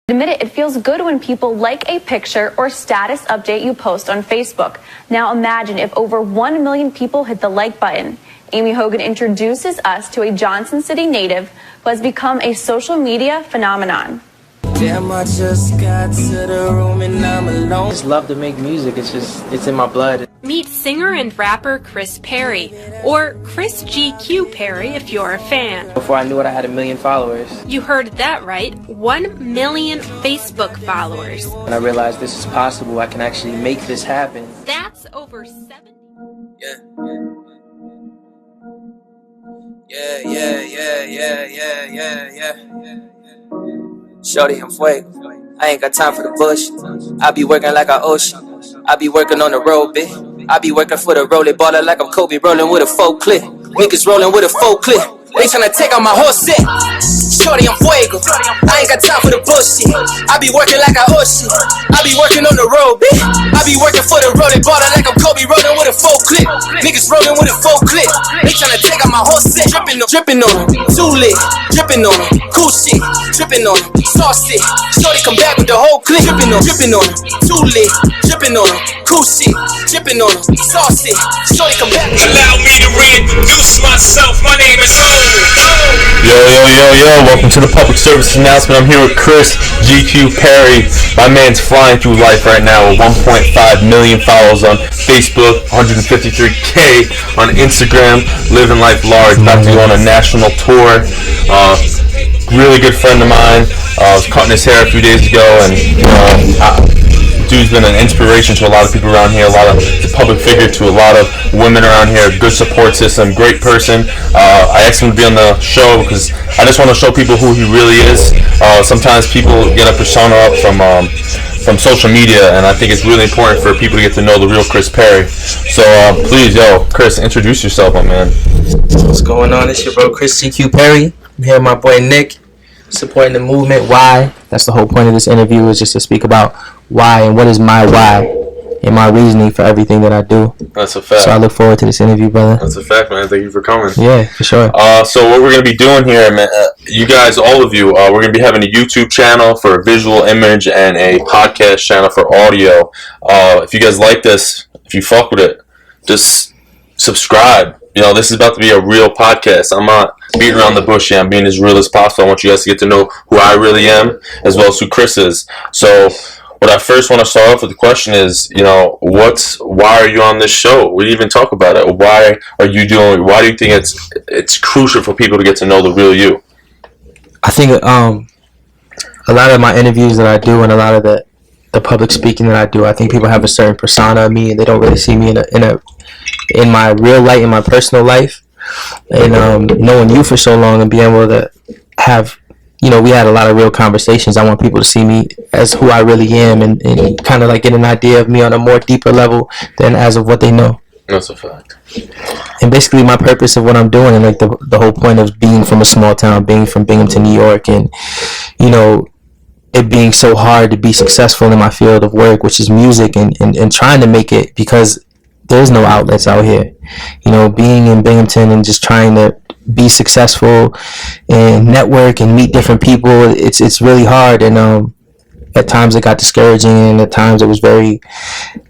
Admit it feels good when people like a picture or status update you post on Facebook. Now imagine if over 1 million people hit the like button. Amy Hogan introduces us to a Johnson City native who has become a social media phenomenon. Damn, I just got to the room and I'm alone. I just love to make music. It's in my blood. Meet singer and rapper Chris Perry, or Chris GQ Perry if you're a fan. Before I knew it, I had 1 million followers. You heard that right, 1 million Facebook followers. When I realized this is possible, I can actually make this happen. That's over 70. Shorty, I'm fuego. I ain't got time for the bush. I be working like an ocean. I be working on the road, bitch. I be working for the rolling baller like I'm Kobe, rolling with a full clip. Niggas rolling with a full clip. They tryna take out my whole set. Shorty, I'm fuego. I ain't got time for the bullshit. I be working like an ocean. I be working on the road, bitch. I be working for the rolling baller like I'm Kobe, rolling with a full clip. Niggas rolling with a full clip. They tryna take out my whole set. Dripping on them, too lit. Dripping on them, cool shit. Dripping on them, sauce it. Shorty come back with the whole clip. Dripping on them, too lit. Dripping on them, cool shit. Dripping on them, sauce it. Shorty come back. Allow me to reintroduce myself. My name is O. Yo, welcome to the public service announcement. I'm here with Chris GQ Perry. My man's flying through life right now with 1.5 million followers on Facebook, 153K on Instagram, living life large, about to go on a national tour. Really good friend of mine. I was cutting his hair a few days ago, and dude's been an inspiration to a lot of people around here, he's a public figure to a lot of women around here, good support system, great person. I asked him to be on the show because I just want to show people who he really is. Sometimes people get a persona up from social media, and I think it's really important for people to get to know the real Chris Perry. So please, Chris, introduce yourself, my man. What's going on? It's your bro Chris GQ Perry. I'm here with my boy Nick, supporting the movement. Why? That's the whole point of this interview, is just to speak about why and what is my why and my reasoning for everything that I do. That's a fact. So I look forward to this interview, brother. That's a fact, man. Thank you for coming. Yeah, for sure. So what we're going to be doing here, man, you guys, all of you, we're going to be having a YouTube channel for visual image and a podcast channel for audio. If you guys like this, if you fuck with it, just subscribe. You know, this is about to be a real podcast. I'm not beating around the bush here. I'm being as real as possible. I want you guys to get to know who I really am, as well as who Chris is. So what I first want to start off with the question is, why are you on this show? We didn't even talk about it. Why do you think it's crucial for people to get to know the real you? I think a lot of my interviews that I do and a lot of the public speaking that I do, I think people have a certain persona of me and they don't really see me in my real life, in my personal life. And knowing you for so long and being able to have, we had a lot of real conversations. I want people to see me as who I really am and kind of like get an idea of me on a more deeper level than as of what they know. That's a fact. And basically my purpose of what I'm doing, and like the whole point of being from a small town, being from Binghamton, New York, and it being so hard to be successful in my field of work, which is music, and trying to make it, because there's no outlets out here. Being in Binghamton and just trying to be successful and network and meet different people, it's really hard. And at times it got discouraging, and at times it was very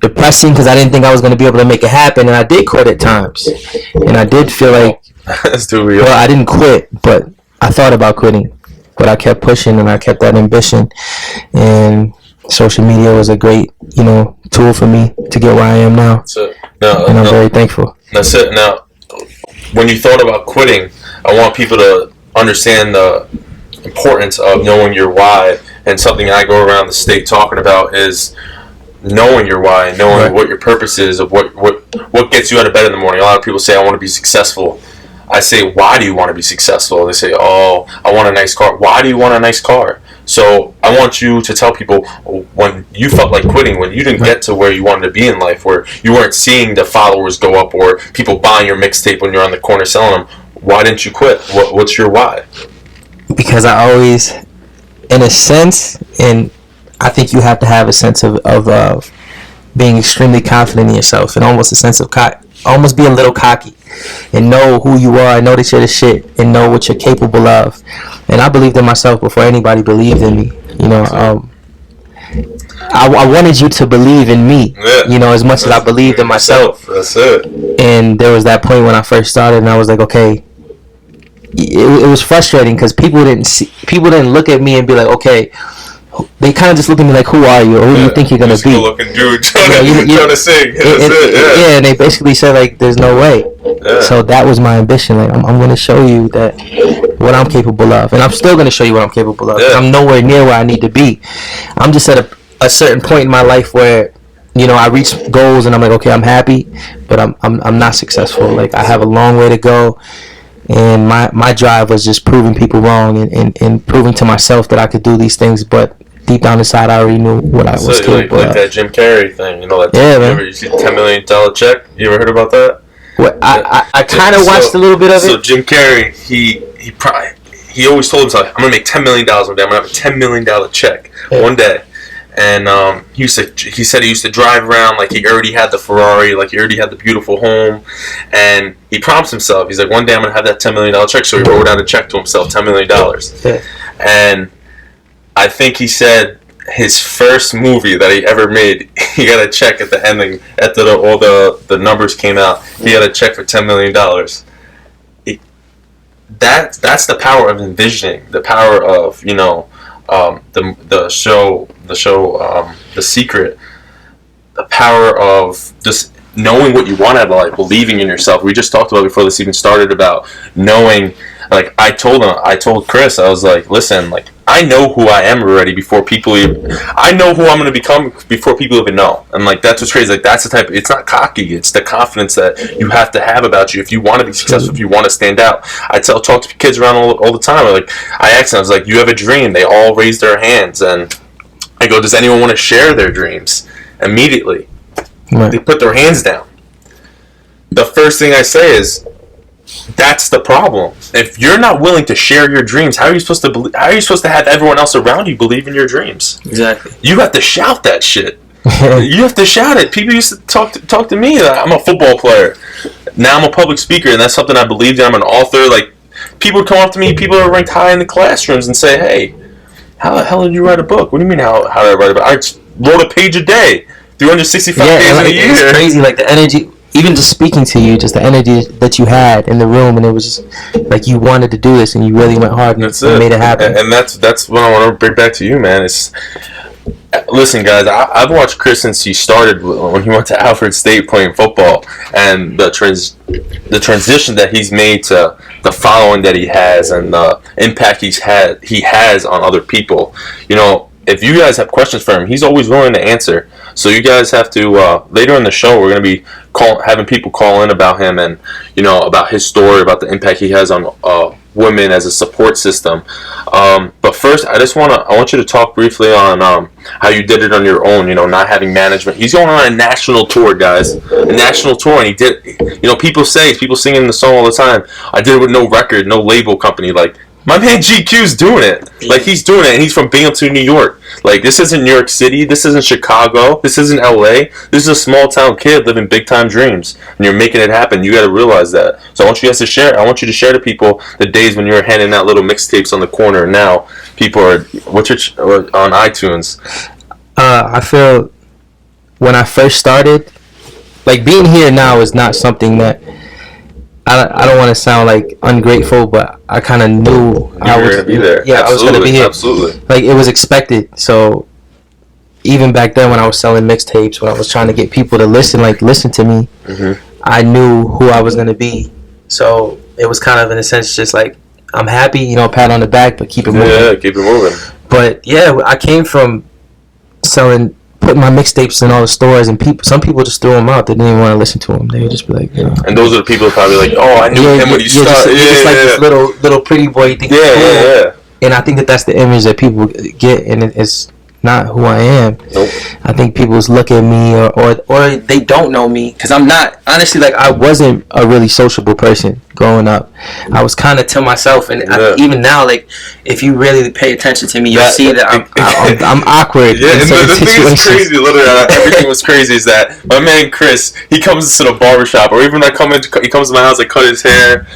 depressing because I didn't think I was going to be able to make it happen. And I did quit at times, and I did feel like I didn't quit, but I thought about quitting, but I kept pushing and I kept that ambition. And social media was a great tool for me to get where I am now. That's it. And I'm very thankful. That's it. Now, when you thought about quitting, I want people to understand the importance of knowing your why. And something I go around the state talking about is knowing your why, knowing what your purpose is, of what gets you out of bed in the morning. A lot of people say, I want to be successful. I say, why do you want to be successful? They say, oh, I want a nice car. Why do you want a nice car? So I want you to tell people, when you felt like quitting, when you didn't get to where you wanted to be in life, where you weren't seeing the followers go up or people buying your mixtape when you're on the corner selling them, why didn't you quit? What's your why? Because I always, in a sense, and I think you have to have a sense of being extremely confident in yourself, and almost a sense of almost be a little cocky, and know who you are, know that you're the shit, and know what you're capable of. And I believed in myself before anybody believed in me. You know, I wanted you to believe in me. Yeah. You know, as much as I believed in myself. That's it. And there was that point when I first started, and I was like, okay. It was frustrating because people didn't look at me and be like, okay. They kind of just look at me like, who are you, or who do you think you're gonna be? Looking dude trying to sing. Yeah, and they basically said like, there's no way. Yeah. So that was my ambition. Like, I'm gonna show you that what I'm capable of, and I'm still gonna show you what I'm capable of. Yeah. I'm nowhere near where I need to be. I'm just at a certain point in my life where, you know, I reach goals and I'm like, okay, I'm happy, but I'm not successful. Like, I have a long way to go. And my drive was just proving people wrong and proving to myself that I could do these things, but deep down inside, I already knew what I was capable of. Like that Jim Carrey thing, you know, that man. You see the $10 million check? You ever heard about that? What, I kind of watched a little bit of it. So Jim Carrey, he always told himself, I'm going to make $10 million one day. I'm going to have a $10 million check one day. And he said he used to drive around like he already had the Ferrari, like he already had the beautiful home. And he promised himself, he's like, one day I'm going to have that $10 million check. So he wrote out a check to himself, $10 million. And I think he said his first movie that he ever made, he got a check at the ending, after all the numbers came out, he got a check for $10 million. That's the power of envisioning, the power of, you know, the show, The Secret, the power of just knowing what you want out of life, believing in yourself. We just talked about before this even started about knowing. Like I told Chris, I was like, listen, like I know who I am already before people even. I know who I'm going to become before people even know. And like that's what's crazy. Like that's the type. It's not cocky. It's the confidence that you have to have about you if you want to be successful. If you want to stand out. I talk to kids around all the time. Like I ask them, I was like, you have a dream. They all raise their hands, and I go, does anyone want to share their dreams? Immediately, they put their hands down. The first thing I say is, that's the problem. If you're not willing to share your dreams, how are you supposed to how are you supposed to have everyone else around you believe in your dreams? Exactly. You have to shout that shit. You have to shout it. People used to talk to me. I'm a football player. Now I'm a public speaker, and that's something I believed in. I'm an author. Like people would come up to me. People are ranked high in the classrooms and say, "Hey, how the hell did you write a book? What do you mean how did I write a book? I wrote a page a day, 365 days in a year." It's crazy. Like the energy. Even just speaking to you, just the energy that you had in the room, and it was just like you wanted to do this, and you really went hard and made it happen. And that's what I want to bring back to you, man. Listen, guys, I've watched Chris since he started when he went to Alfred State playing football, and the transition that he's made to the following that he has and the impact he has on other people. You know, if you guys have questions for him, he's always willing to answer. So you guys have to later in the show, we're going to be having people call in about him and, you know, about his story, about the impact he has on women as a support system. But first, I want you to talk briefly on how you did it on your own, you know, not having management. He's going on a national tour, guys, a national tour, and he did, you know, people singing the song all the time. I did it with no record, no label company. Like, my man GQ's doing it. Like, he's doing it, and he's from Binghamton, New York. Like, this isn't New York City. This isn't Chicago. This isn't LA. This is a small-town kid living big-time dreams, and you're making it happen. You got to realize that. So I want you guys to share. I want you to share to people the days when you were handing out little mixtapes on the corner, and now people are on iTunes. I feel when I first started, like, being here now is not something that I don't want to sound like ungrateful, but I kind of knew I was going to be there. Yeah, absolutely, I was going to be here. Absolutely. Like, it was expected. So even back then when I was selling mixtapes, when I was trying to get people to listen to me, I knew who I was going to be. So it was kind of, in a sense, just like, I'm happy, you know, pat on the back, but keep it moving. Yeah, keep it moving. But yeah, I came from putting my mixtapes in all the stores, and some people just threw them out. They didn't even want to listen to them. They would just be like, you know. And those are the people probably like, oh, I knew him when he started. Just like this little pretty boy. Yeah. And I think that's the image that people get, and it's not who I am. Nope. I think people just look at me, or they don't know me, because I'm not, honestly, like, I wasn't a really sociable person growing up. I was kind of to myself, and even now, like, if you really pay attention to me, you'll see that I'm awkward. Yeah, and the thing is crazy, literally, everything was crazy, is that my man Chris, he comes to the barbershop, or even he comes to my house, I cut his hair.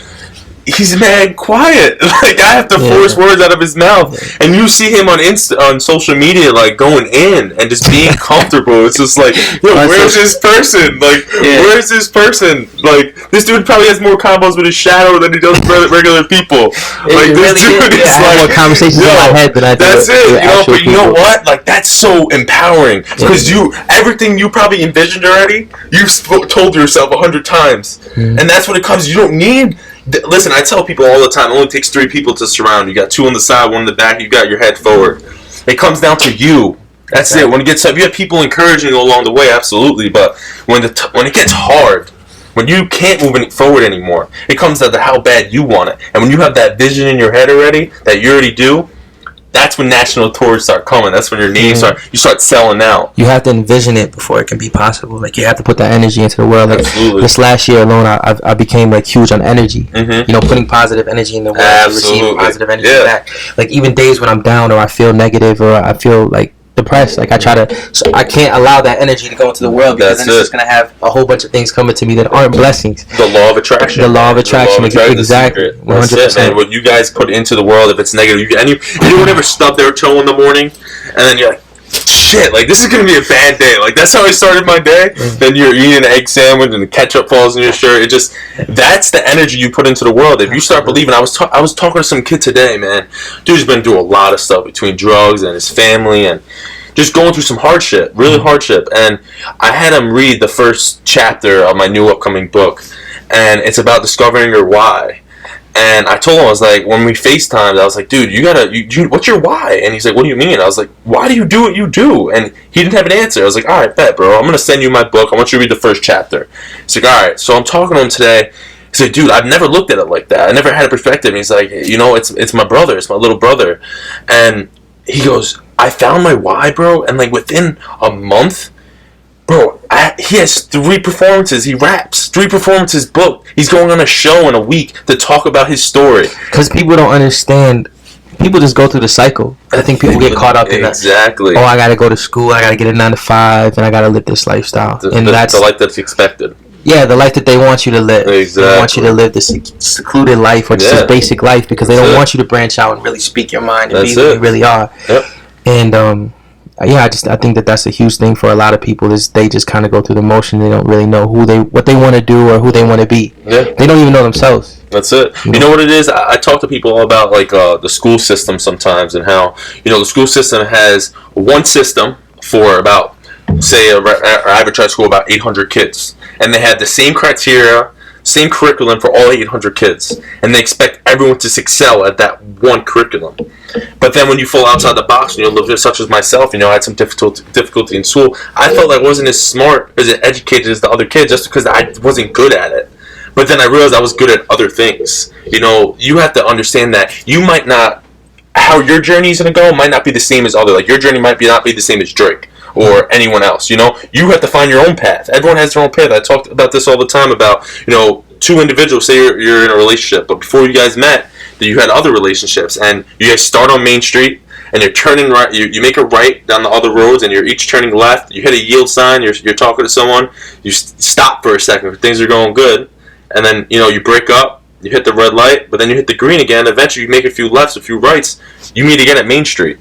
he's mad quiet. Like, I have to force words out of his mouth. And you see him on social media, like, going in and just being comfortable. It's just like, yo, where's this person? Like, where's this person? Like, this dude probably has more combos with his shadow than he does with regular people. Like, this dude is like, more conversations in my head than I do. That's it. But you know what? Like, that's so empowering. Because everything you probably envisioned already, you've told yourself 100 times. And that's when it comes. You don't need... Listen, I tell people all the time, it only takes 3 people to surround you. You got 2 on the side, 1 in the back, you got your head forward. It comes down to you. That's it. When it gets up, you have people encouraging you along the way, absolutely. But when it gets hard, when you can't move forward anymore, it comes down to how bad you want it. And when you have that vision in your head already, that you already do, that's when national tours start coming. That's when your names you start selling out. You have to envision it before it can be possible. Like, you have to put that energy into the world. Like, absolutely. This last year alone, I became like huge on energy. You know, putting positive energy in the world, and receiving positive energy back. Like, even days when I'm down or I feel negative or I feel like depressed, like, I can't allow that energy to go into the world, because then it's just gonna have a whole bunch of things coming to me that aren't blessings. The law of attraction. Exactly. 100%. And what you guys put into the world, if it's negative, anyone ever stub their toe in the morning, and then you're like, shit, like, this is gonna be a bad day. Like, that's how I started my day. Then you're eating an egg sandwich and the ketchup falls in your shirt. That's the energy you put into the world. If you start believing, I was talking to some kid today, man. Dude's been through a lot of stuff between drugs and his family and just going through some hardship, really hardship. And I had him read the first chapter of my new upcoming book, and it's about discovering your why. And I told him, I was like, when we FaceTimed, I was like, dude, what's your why? And he's like, what do you mean? I was like, why do you do what you do? And he didn't have an answer. I was like, all right, bet, bro. I'm going to send you my book. I want you to read the first chapter. He's like, all right. So I'm talking to him today. He's like, dude, I've never looked at it like that. I never had a perspective. And he's like, it's my brother. It's my little brother. And he goes, I found my why, bro. And like within a month, bro, he has 3 performances. He raps 3 performances booked. He's going on a show in a week to talk about his story. Because people don't understand. People just go through the cycle. I think people get caught up in that. Exactly. Oh, I got to go to school. I got to get a 9 to 5, and I got to live this lifestyle. And that's the life that's expected. Yeah, the life that they want you to live. Exactly. They want you to live this secluded life, or just this basic life, because they don't want you to branch out and really speak your mind and be who you really are. Yep. And I think that's a huge thing for a lot of people, is they just kind of go through the motion. They don't really know what they want to do or who they want to be. Yeah. They don't even know themselves. That's it. You know what it is? I talk to people about like the school system sometimes, and how the school system has one system for about, say, an average high school, about 800 kids, and they have the same criteria, same curriculum for all 800 kids, and they expect everyone to excel at that one curriculum. But then when you fall outside the box, such as myself, I had some difficulty in school. I felt like I wasn't as smart, as educated as the other kids, just because I wasn't good at it. But then I realized I was good at other things. You have to understand that you might not, how your journey is going to go might not be the same as other. Like, your journey might not be the same as Drake or anyone else. You have to find your own path. Everyone has their own path. I talked about this all the time about, 2 individuals, say you're in a relationship, but before you guys met, that you had other relationships, and you guys start on Main Street, and you're turning right, you make a right down the other roads, and you're each turning left, you hit a yield sign, you're talking to someone, you stop for a second, things are going good, and then, you break up, you hit the red light, but then you hit the green again, eventually you make a few lefts, a few rights, you meet again at Main Street.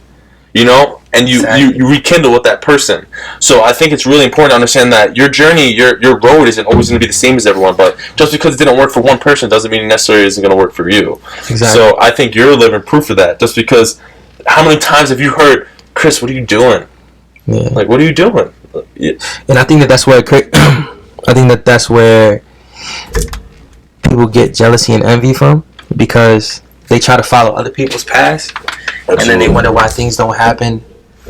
And you rekindle with that person. So I think it's really important to understand that your journey, your road isn't always going to be the same as everyone, but just because it didn't work for one person doesn't mean it necessarily isn't going to work for you. Exactly. So I think you're living proof of that, just because how many times have you heard, Chris, what are you doing? Yeah. Like, what are you doing? And I think that's where that's where people get jealousy and envy from, because they try to follow other people's paths. Absolutely. And then they wonder why things don't happen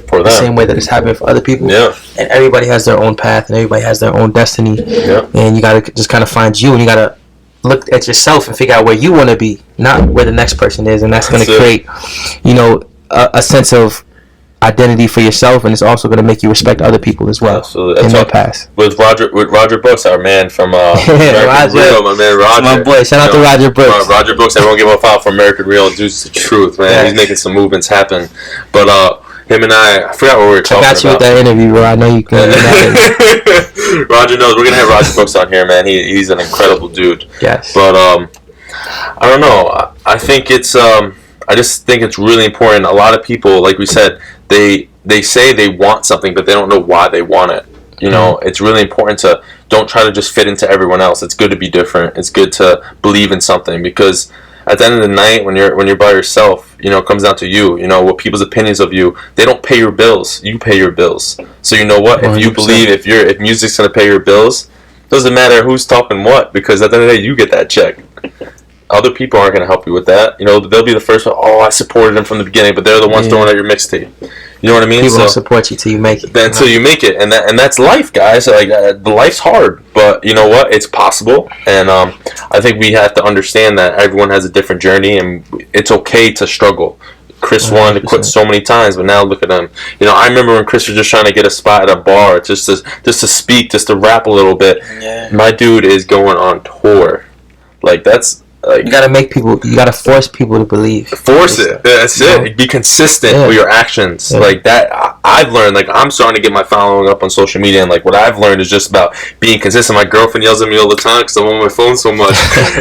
for the same way that it's happening for other people. Yeah. And everybody has their own path, and everybody has their own destiny. Yeah. And you got to just kind of find you, and you got to look at yourself and figure out where you want to be, not where the next person is. And that's going to create, a sense of identity for yourself, and it's also going to make you respect other people as well. Absolutely. In their past. With Roger Brooks, our man from American Real, my man Roger. My boy, shout out to Roger Brooks. Roger Brooks, everyone give him a file for American Real. Dude's the truth, man. Yeah. He's making some movements happen. But him and I forgot what we were talking about. I got you with that interview, bro. I know you can. Roger knows. We're going to have Roger Brooks on here, man. He's an incredible dude. Yes. But I don't know. I think it's I just think it's really important. A lot of people, like we said, they say they want something, but they don't know why they want it. You know, it's really important to don't try to just fit into everyone else. It's good to be different. It's good to believe in something, because at the end of the night, when you're by yourself, you know, it comes down to you. You know, what people's opinions of you, they don't pay your bills. You pay your bills. So you know what? 100%. If you believe if music's gonna pay your bills, doesn't matter who's talking what, because at the end of the day, you get that check. Other people aren't going to help you with that. You know, they'll be the first one, I supported them from the beginning, but they're the ones throwing out your mixtape. You know what I mean? People don't support you till you make it. Until you make it. And that's life, guys. Like, the life's hard, but you know what? It's possible. And I think we have to understand that everyone has a different journey, and it's okay to struggle. Chris 100%. Wanted to quit so many times, but now look at him. You know, I remember when Chris was just trying to get a spot at a bar, just to speak, just to rap a little bit. Yeah. My dude is going on tour. Like, that's... Like, you gotta force people to believe. Force it. That's it. Be consistent with your actions. Like that, I've learned. Like, I'm starting to get my following up on social media, and like what I've learned is just about being consistent. My girlfriend yells at me all the time because I'm on my phone so much,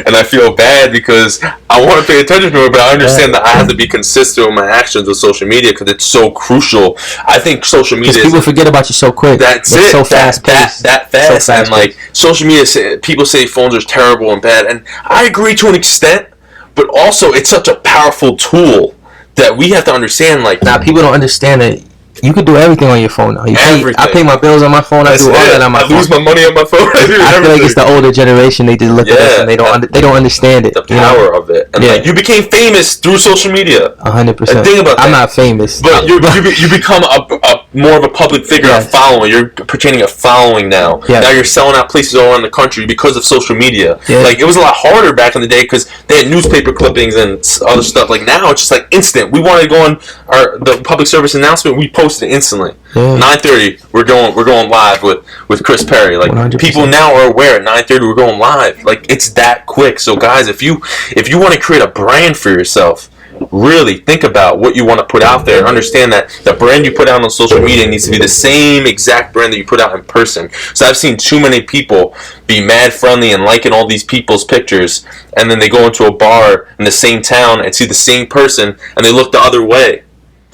and I feel bad because I want to pay attention to her, but I understand that I have to be consistent with my actions with social media because it's so crucial. I think social media. Because people forget about you so quick. That's it. So fast paced. That fast. So and like social media, people say phones are terrible and bad, and I agree to an extent, but also it's such a powerful tool that we have to understand. Like, now people don't understand that you can do everything on your phone now. I pay my bills on my phone. I do all that on my phone. I lose my money on my phone. I feel like it's the older generation. They just look at us and they don't understand it. The power of it. And like, you became famous through social media. 100%. Think about that. I'm not famous, but you become a more of a public figure, a following. You're pertaining a following now. Now you're selling out places all around the country because of social media. Like, it was a lot harder back in the day because they had newspaper clippings and other stuff. Like, now it's just like instant. We want to go on the public service announcement. We posted it instantly. 9:30, we're going live with Chris Perry. Like, 100%. People now are aware at 9:30 we're going live. Like, it's that quick. So guys, if you want to create a brand for yourself, really think about what you want to put out there. Understand that the brand you put out on social media needs to be the same exact brand that you put out in person. So I've seen too many people be mad friendly and liking all these people's pictures, and then they go into a bar in the same town and see the same person and they look the other way.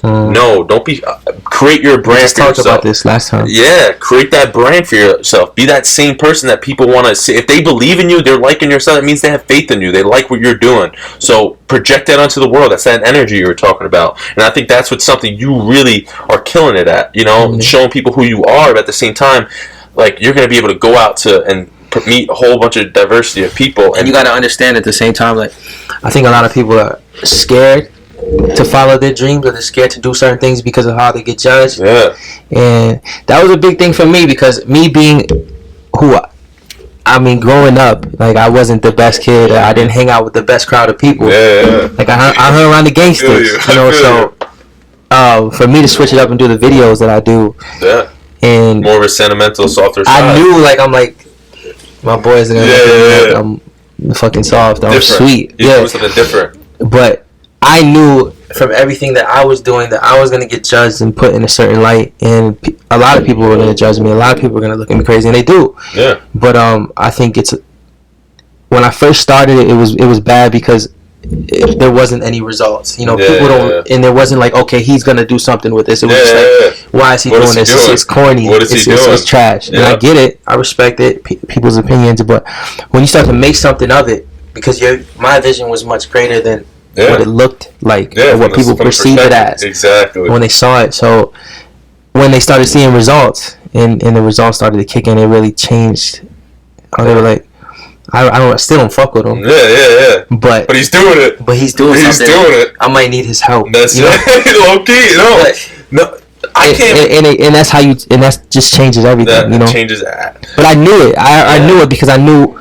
No, don't be. Create your brand. We just talked about this last time. Yeah, create that brand for yourself. Be that same person that people want to see. If they believe in you, they're liking your stuff. It means they have faith in you. They like what you're doing. So project that onto the world. That's that energy you were talking about. And I think that's what's something you really are killing it at. You know, showing people who you are, but at the same time, like, you're going to be able to go out to and meet a whole bunch of diversity of people. And you got to understand at the same time, like, I think a lot of people are scared to follow their dreams, or they're scared to do certain things because of how they get judged. And that was a big thing for me, because me being growing up, like, I wasn't the best kid. I didn't hang out with the best crowd of people. Like, I hung around the gangsters, you know. So for me to switch it up and do the videos that I do, and more of a sentimental, softer side. I knew, like, I'm like, my boys are gonna like, I'm fucking soft, I'm sweet. You do something different. But I knew from everything that I was doing that I was going to get judged and put in a certain light, and a lot of people were going to judge me. A lot of people were going to look at me crazy, and they do. But I think it's, when I first started it was bad because there wasn't any results. You know, people don't, and there wasn't like, okay, he's going to do something with this. It was just like, why is he doing this? It's corny. It's trash. And I get it. I respect it, people's opinions. But when you start to make something of it, because my vision was much greater than what it looked like, or what people perceived it as. Exactly. When they saw it. So when they started seeing results, and the results started to kick in, it really changed. They were like, I still don't fuck with him. But he's doing it. He's doing something. I might need his help. That's low key. No, I can't. And that's how and that just changes everything. That, you know, changes that. But I knew it. I knew it because I knew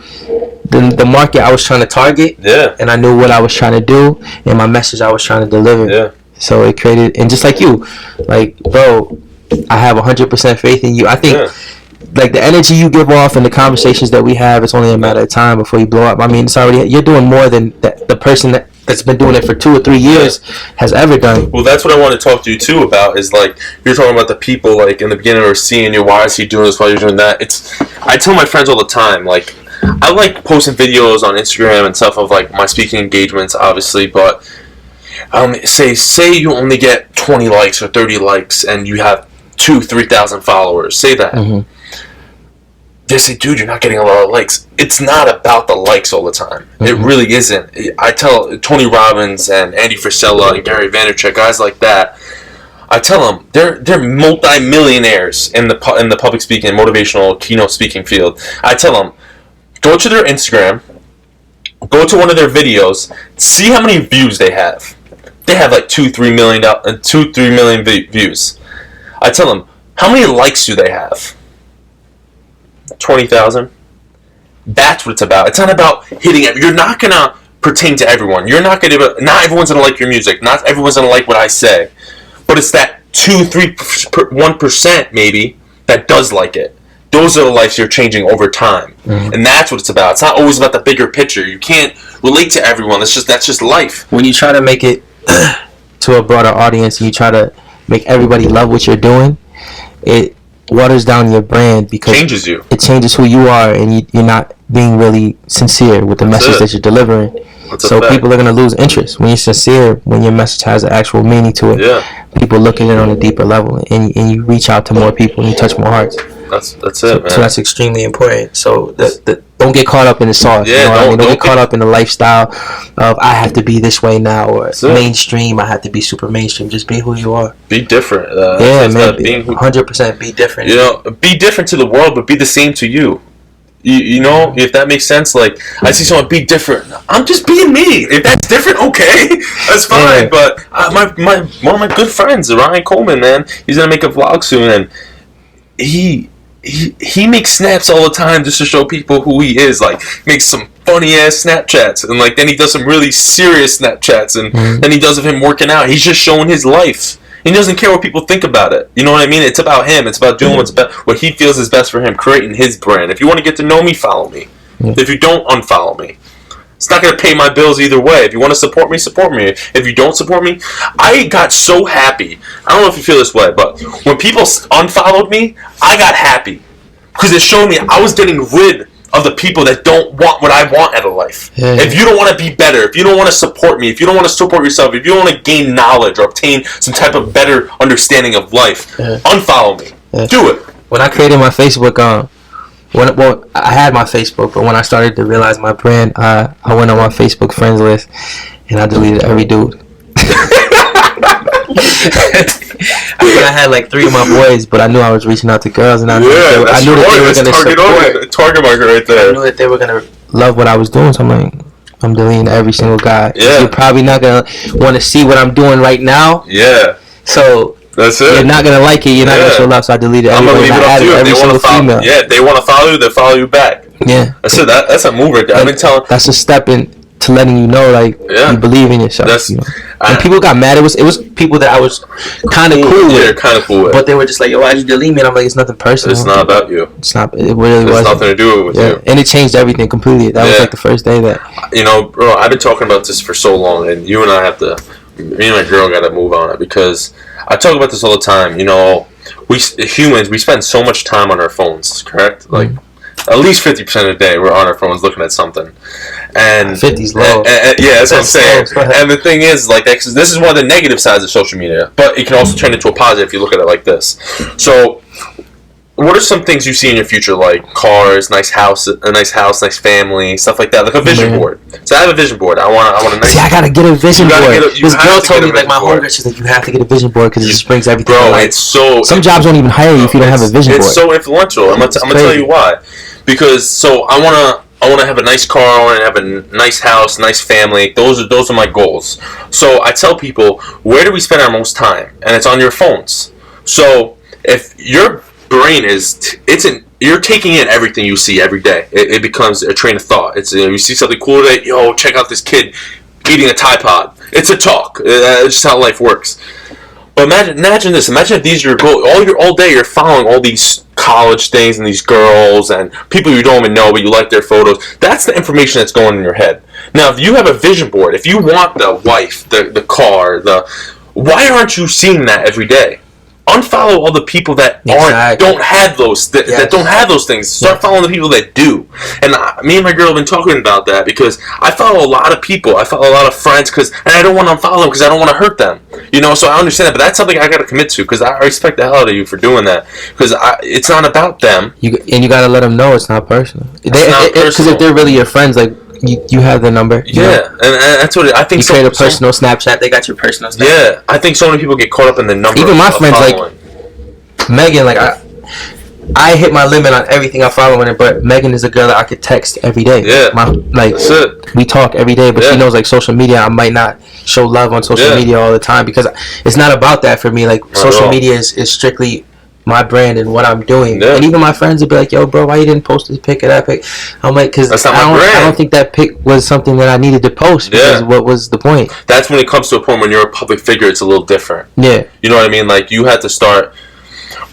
the market I was trying to target, and I knew what I was trying to do, and my message I was trying to deliver. So it created, and just like you, like, bro, I have 100% faith in you. I think, like, the energy you give off and the conversations that we have, it's only a matter of time before you blow up. I mean, it's already, you're doing more than the person that's been doing it for 2 or 3 years has ever done. Well, that's what I want to talk to you too about, is like, you're talking about the people, like, in the beginning are seeing you, why is he doing this, why you're doing that. I tell my friends all the time, like, I like posting videos on Instagram and stuff of like my speaking engagements, obviously, but say you only get 20 likes or 30 likes and you have 3,000 followers. Say that. Mm-hmm. They say, dude, you're not getting a lot of likes. It's not about the likes all the time. Mm-hmm. It really isn't. I tell Tony Robbins and Andy Frisella and Gary Vaynerchuk, guys like that, I tell them they're multi-millionaires in the public speaking, motivational, keynote speaking field. I tell them, go to their Instagram, go to one of their videos, see how many views they have. They have like 3 million views. I tell them, how many likes do they have? 20,000. That's what it's about. It's not about hitting it. You're not gonna pertain to everyone. You're not everyone's gonna like your music. Not everyone's gonna like what I say. But it's that 1% maybe that does like it. Those are the lives you're changing over time, and that's what it's about. It's not always about the bigger picture. You can't relate to everyone. That's just life. When you try to make it to a broader audience, and you try to make everybody love what you're doing, it waters down your brand because changes you. It changes who you are, and you're not being really sincere with the message that you're delivering. So people are going to lose interest when you're sincere, when your message has an actual meaning to it. Yeah. People look at it on a deeper level, and you reach out to more people and you touch more hearts. That's it, man. So that's extremely important. So don't get caught up in the sauce. Yeah, don't get caught up in the lifestyle of I have to be this way now, or mainstream. I have to be super mainstream. Just be who you are. Be different. Yeah, man. 100% be different. You know, be different to the world, but be the same to you. You know, if that makes sense. Like, I see someone be different. I'm just being me. If that's different, okay, that's fine. Yeah. But one of my good friends, Ryan Coleman, man, he's gonna make a vlog soon, and he makes snaps all the time just to show people who he is. Like, makes some funny ass Snapchats, and like then he does some really serious Snapchats, and then he does of him working out. He's just showing his life. He doesn't care what people think about it. You know what I mean? It's about him. It's about doing what he feels is best for him, creating his brand. If you want to get to know me, follow me. If you don't, unfollow me. It's not going to pay my bills either way. If you want to support me, support me. If you don't support me, I got so happy. I don't know if you feel this way, but when people unfollowed me, I got happy. Because it showed me I was getting rid of the people that don't want what I want out of life. Yeah. If you don't want to be better, if you don't want to support me, if you don't want to support yourself, if you don't want to gain knowledge or obtain some type of better understanding of life, unfollow me. Yeah. Do it. When I created my Facebook, I had my Facebook, but when I started to realize my brand, I went on my Facebook friends list and I deleted every dude. I think I had like 3 of my boys, but I knew I was reaching out to girls, and I knew that they were going to support. Target market right there. I knew that they were going to love what I was doing, so I'm like, I'm deleting every single guy. Yeah. You're probably not going to want to see what I'm doing right now. Yeah. So that's it. You're not going to like it. You're not going to show love, so I deleted everybody. I'm going to leave it up to you. Every single female. Yeah, they want to follow you, they follow you back. Yeah. That's it. That's a move right there. I've been telling. That's a step in to letting you know, like, you believe in yourself. You know? And people got mad. It was people that I was kind of cool with. Yeah, kind of cool with. But they were just like, yo, why'd you delete me? And I'm like, it's nothing personal. It's not about you. It's not. It really wasn't. It's nothing to do with you. And it changed everything completely. That was like the first day that. You know, bro, I've been talking about this for so long, and you and I have to. Me and my girl got to move on it because I talk about this all the time. You know, we humans, we spend so much time on our phones, correct? Like, at least 50% of the day we're on our phones looking at something. And 50's low. Yeah, that's what I'm saying. And the thing is, like, this is one of the negative sides of social media, but it can also turn into a positive if you look at it like this. So, what are some things you see in your future, like cars, nice house, nice family, stuff like that, like a vision board? So I have a vision board. I want a nice. See, I gotta get a vision board. This girl told me, like, my homegirl, she's like, you have to get a vision board because it just brings everything. Bro, to life. It's so. Some jobs won't even hire you if you don't have a vision board. It's so influential. I'm gonna tell you why. Because I wanna have a nice car. I wanna have a nice house, nice family. Those are my goals. So I tell people, where do we spend our most time? And it's on your phones. So if your brain you're taking in everything you see every day. It becomes a train of thought. It's you see something cool today, yo, check out this kid eating a Tide Pod. It's a talk. It's just how life works. But imagine this. Imagine if these are your goals. All day you're following all these college things and these girls and people you don't even know, but you like their photos. That's the information that's going in your head. Now, if you have a vision board, if you want the wife, the car, why aren't you seeing that every day? unfollow all the people that don't have those that don't have those things. Start following the people that do. And me and my girl have been talking about that because I follow a lot of people. I follow a lot of friends and I don't want to unfollow them because I don't want to hurt them. So I understand that, but that's something I got to commit to because I respect the hell out of you for doing that because it's not about them. You got to let them know it's not personal. Because if they're really your friends, like. You have the number. Yeah, and that's what I think. You create a personal Snapchat. They got your personal Snapchat. Yeah, I think so many people get caught up in the number. Even my friends, like Megan, like I hit my limit on everything I follow in it. But Megan is a girl that I could text every day. Yeah, that's it. We talk every day, but she knows like social media. I might not show love on social media all the time because it's not about that for me. Like social media is strictly my brand and what I'm doing. And even my friends would be like, yo, bro, why you didn't post this pic or that pic? I'm like, because I don't think that pic was something that I needed to post because what was the point? That's when it comes to a point when you're a public figure, it's a little different. Yeah. You know what I mean? Like, you have to start...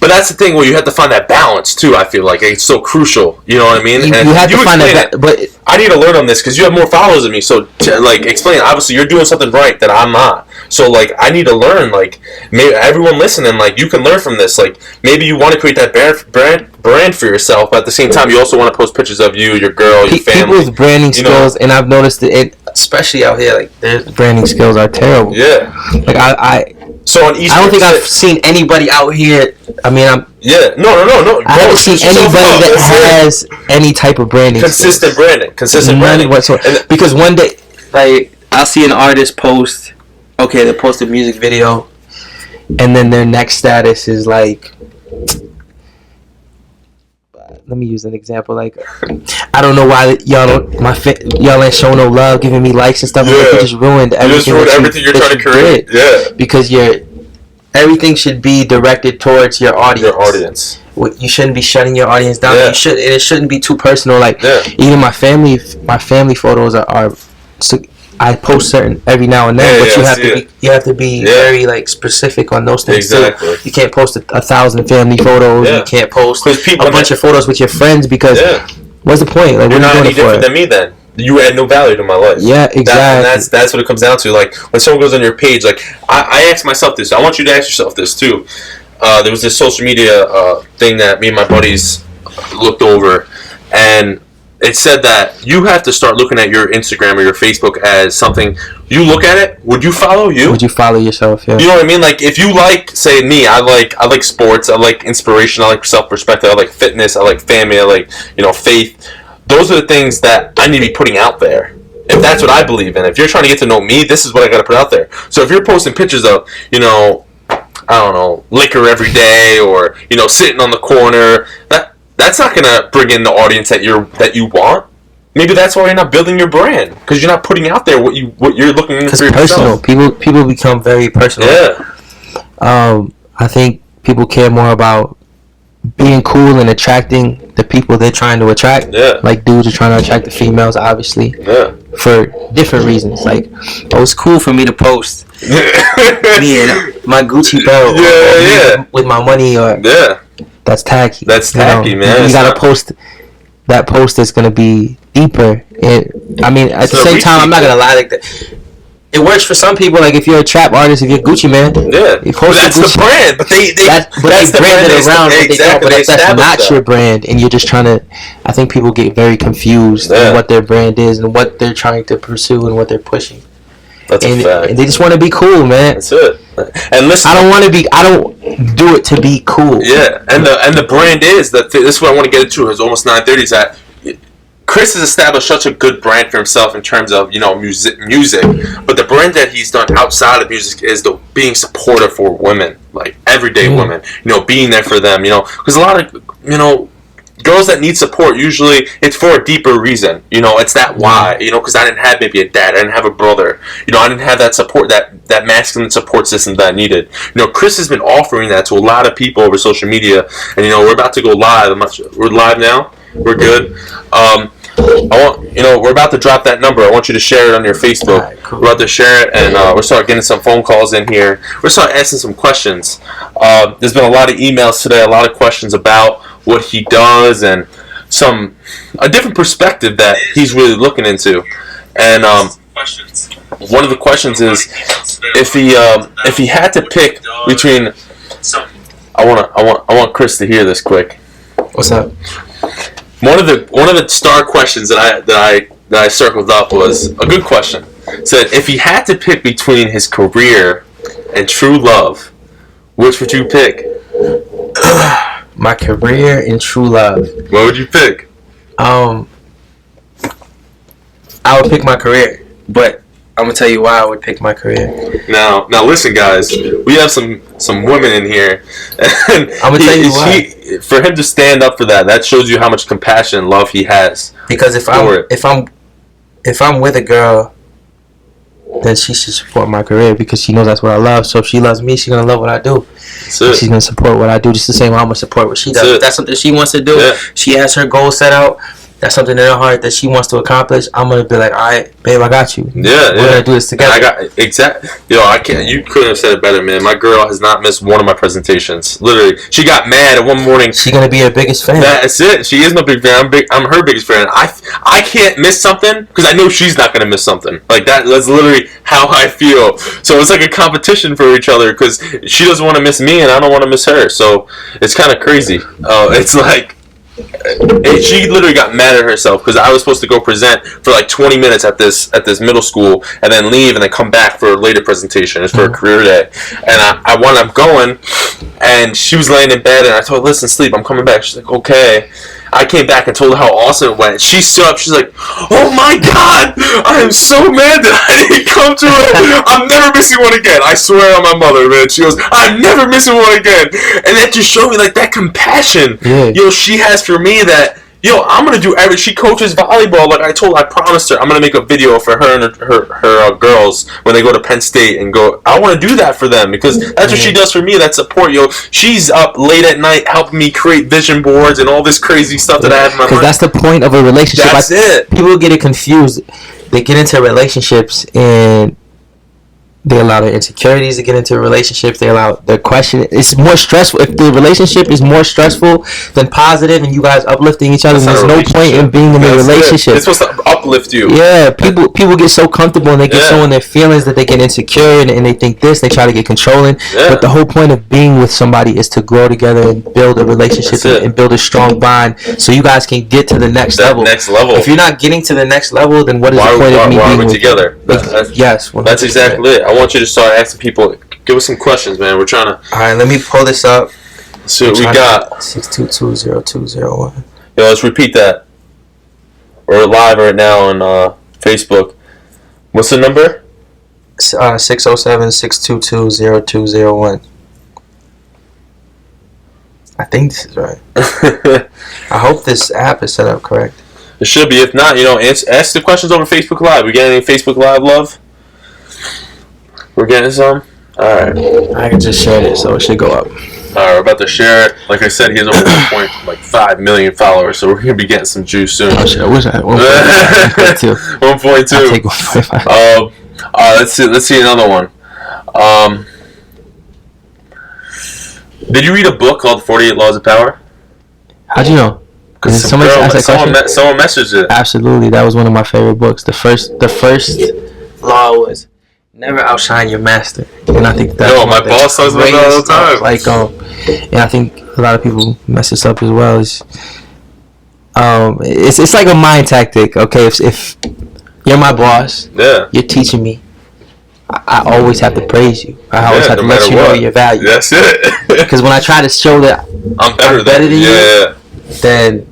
But that's the thing where you have to find that balance, too, I feel like. It's so crucial. You know what I mean? You have to find that... But I need to learn on this because you have more followers than me. So, explain. Obviously, you're doing something right that I'm not. So, I need to learn. Maybe everyone listening, you can learn from this. Maybe you want to create that brand for yourself, but at the same time, you also want to post pictures of you, your girl, your family. People's branding skills, and I've noticed it, especially out here, their branding skills are terrible. Yeah. So on Easter, I don't think I've seen anybody out here. I mean, No. I haven't seen anybody that has any type of branding. Consistent branding whatsoever. Because one day, I'll see an artist post. Okay, they post a music video, and then their next status is let me use an example. I don't know why y'all ain't showing no love, giving me likes and stuff. Yeah. You just ruined everything. You're trying to create. Yeah. Because everything should be directed towards your audience. You shouldn't be shutting your audience down. Yeah. It shouldn't be too personal. Even my family photos are I post certain every now and then, but you have to be very specific on those things. Exactly. Too. You can't post 1,000 family photos. You can't post a bunch of photos with your friends because what's the point? You're not any different than me then. You add no value to my life. Yeah, exactly. That's what it comes down to. When someone goes on your page, I ask myself this. I want you to ask yourself this too. There was this social media thing that me and my buddies looked over, and it said that you have to start looking at your Instagram or your Facebook as something. You look at it. Would you follow you? Would you follow yourself? Yeah. You know what I mean? If you say me, I like sports. I like inspiration. I like self-perspective. I like fitness. I like family. I like faith. Those are the things that I need to be putting out there. If that's what I believe in. If you're trying to get to know me, this is what I got to put out there. So if you're posting pictures of I don't know, liquor every day or sitting on the corner, that's not gonna bring in the audience that you want. Maybe that's why you're not building your brand because you're not putting out there what you're looking for yourself. It's personal. People become very personal. Yeah. I think people care more about being cool and attracting the people they're trying to attract. Yeah. Dudes are trying to attract the females, obviously. Yeah. For different reasons. It's cool for me to post me and my Gucci belt. Yeah. With my money or. Yeah. That's tacky. Man. You gotta post that post that's gonna be deeper. At the same time, I'm not gonna lie. It works for some people. If you're a trap artist, if you're Gucci man, you post that's Gucci, the brand. But they brand it around. Exactly. But if that's not your brand, and you're just trying to, I think people get very confused in what their brand is and what they're trying to pursue and what they're pushing. That's a fact. And they just want to be cool, man. That's it. And listen, I don't do it to be cool. Yeah, and the brand is that. This is what I want to get into. It's almost 9:30. Is that Chris has established such a good brand for himself in terms of music, but the brand that he's done outside of music is being supportive for women, everyday women. Being there for them. Because a lot of girls that need support, usually it's for a deeper reason. It's that why. Because I didn't have maybe a dad, I didn't have a brother. I didn't have that support, that masculine support system that I needed. Chris has been offering that to a lot of people over social media, and we're about to go live. We're live now. We're good. We're about to drop that number. I want you to share it on your Facebook. Right, cool. We're about to share it, and we're start getting some phone calls in here. We're start asking some questions. There's been a lot of emails today, a lot of questions about what he does and a different perspective that he's really looking into. And one of the questions is if he had to pick between I want Chris to hear this quick. What's up? One of the star questions that I circled up was a good question. It said, if he had to pick between his career and true love, which would you pick? My career and true love. What would you pick? I would pick my career, but I'm gonna tell you why I would pick my career. Now listen, guys. We have some women in here, and I'm gonna tell you why. For him to stand up for that shows you how much compassion and love he has. Because if I'm with a girl, then she should support my career because she knows that's what I love. So if she loves me, she's gonna love what I do. She's gonna support what I do just the same way I'm gonna support what she does. If that's something she wants to do, she has her goals set out. That's something in her heart that she wants to accomplish. I'm gonna be like, all right, babe, I got you. We're gonna do this together. I can't. You couldn't have said it better, man. My girl has not missed one of my presentations. Literally, she got mad at one morning. She's gonna be her biggest fan. That's it. She is my big fan. I'm her biggest fan. I can't miss something because I know she's not gonna miss something. Like that. That's literally how I feel. So it's like a competition for each other because she doesn't want to miss me and I don't want to miss her. So it's kind of crazy. It's like. She literally got mad at herself because I was supposed to go present for like 20 minutes at this middle school and then leave and then come back for a later presentation. It's for a career day, and I wound up going, and she was laying in bed and I told her, listen, sleep, I'm coming back. She's like, okay. I came back and told her how awesome it went. She stood up. She's like, oh my God, I am so mad that I didn't come to it. I'm never missing one again. I swear on my mother, man. She goes, I'm never missing one again. And that just showed me like that compassion, she has for me that, I'm going to do everything. She coaches volleyball. Like I told her, I promised her, I'm going to make a video for her and her girls when they go to Penn State and go, I want to do that for them because that's what she does for me, that support. She's up late at night helping me create vision boards and all this crazy stuff that I have in my mind. Because that's the point of a relationship. That's it. People get it confused. They get into relationships and they allow their insecurities to get into relationships. They allow their question. It's more stressful. If the relationship is more stressful than positive and you guys uplifting each other, there's no point in being in a relationship. It's supposed to uplift you. Yeah, people get so comfortable and they get so in their feelings that they get insecure and they think this. They try to get controlling. Yeah. But the whole point of being with somebody is to grow together and build a relationship and build a strong bond so you guys can get to the next level. If you're not getting to the next level, then what is the point of me being together? Yes, 100%. That's exactly it. I want you to start asking people. Give us some questions, man. We're trying to. All right, let me pull this up. See what we got. 6220201. Yo, let's repeat that. We're live right now on Facebook. What's the number? 607-622-0201. I think this is right. I hope this app is set up correct. It should be. If not, ask the questions over Facebook Live. We getting any Facebook Live love? We're getting some? Alright. I can just share it, so it should go up. Alright, we're about to share it. Like I said, he has over 1.5 million followers, so we're going to be getting some juice soon. Oh, shit. What's that? 1.2. 1.2. I'll take 1.5. Alright, let's see another one. Did you read a book called 48 Laws of Power? How'd you know? Because someone messaged it. Absolutely. That was one of my favorite books. The first law was never outshine your master, and I think that's my boss says that all the time. Like, and I think a lot of people mess this up as well. It's like a mind tactic. Okay, if you're my boss, you're teaching me. I always have to praise you. I always have to let you know your value. That's it. Because when I try to show that I'm better than you, then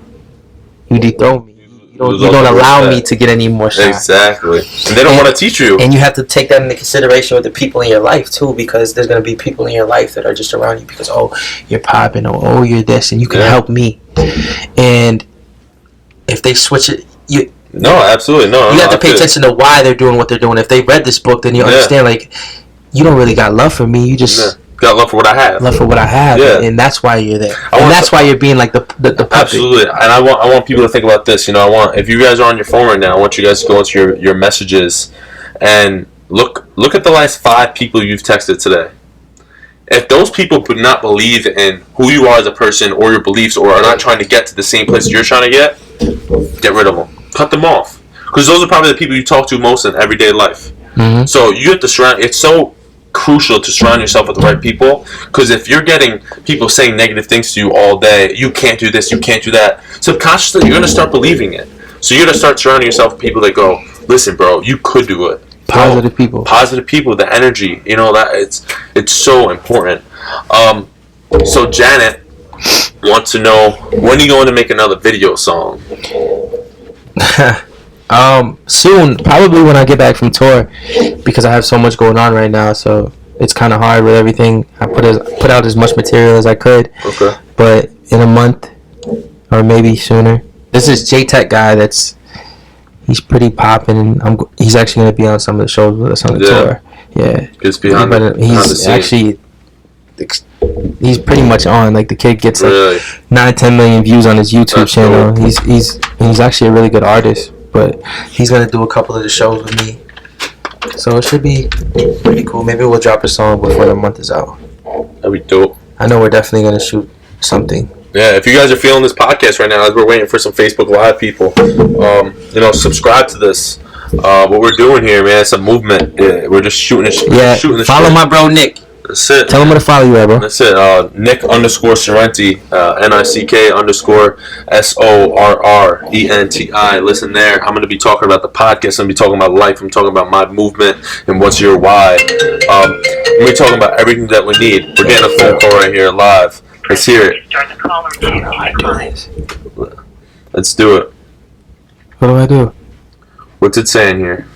you dethrone me. You don't allow me to get any more shine. Exactly. And they don't want to teach you. And you have to take that into consideration with the people in your life, too, because there's going to be people in your life that are just around you because, you're popping, or, you're this, and you can help me. And if they switch it, No, absolutely. No, you have to pay attention to why they're doing what they're doing. If they read this book, then you understand, like, you don't really got love for me. You just... got love for what I have. Love for what I have, and that's why you're there. And that's why you're being like the puppet. Absolutely, and I want people to think about this. If you guys are on your phone right now, I want you guys to go into your messages and look at the last 5 people you've texted today. If those people do not believe in who you are as a person or your beliefs, or are not trying to get to the same place you're trying to get rid of them. Cut them off, because those are probably the people you talk to most in everyday life. Mm-hmm. So you have to surround. crucial to surround yourself with the right people. Because if you're getting people saying negative things to you all day, you can't do this, you can't do that, subconsciously you're going to start believing it. So you're going to start surrounding yourself with people that go, listen, bro, you could do it. Positive people. Positive people, the energy, you know, that it's so important. So Janet wants to know, when are you going to make another video song? Soon, probably when I get back from tour, because I have so much going on right now. So it's kind of hard with everything. I put out as much material as I could. Okay. But in a month, or maybe sooner. This is J-Tech guy. He's pretty popping. He's actually gonna be on some of the shows with us on the tour. Yeah. It's behind the He's actually. He's pretty much on. Like, the kid gets like 9-10 million views on his YouTube channel. Cool. He's actually a really good artist. But he's gonna do a couple of the shows with me, so it should be pretty cool. Maybe we'll drop a song before the month is out. That'd be dope. I know we're definitely gonna shoot something. Yeah, if you guys are feeling this podcast right now, as we're waiting for some Facebook Live people, subscribe to this. What we're doing here, man, it's a movement. We're just shooting the follow shit. My bro Nick. That's it. Tell him where to follow you at, bro. That's it. Nick_Sorrenti, NICK_SORRENTI. Listen there. I'm going to be talking about the podcast. I'm going to be talking about life. I'm talking about my movement and what's your why. I'm going to be talking about everything that we need. We're getting a phone call right here live. Let's hear it. Let's do it. What do I do? What's it saying here?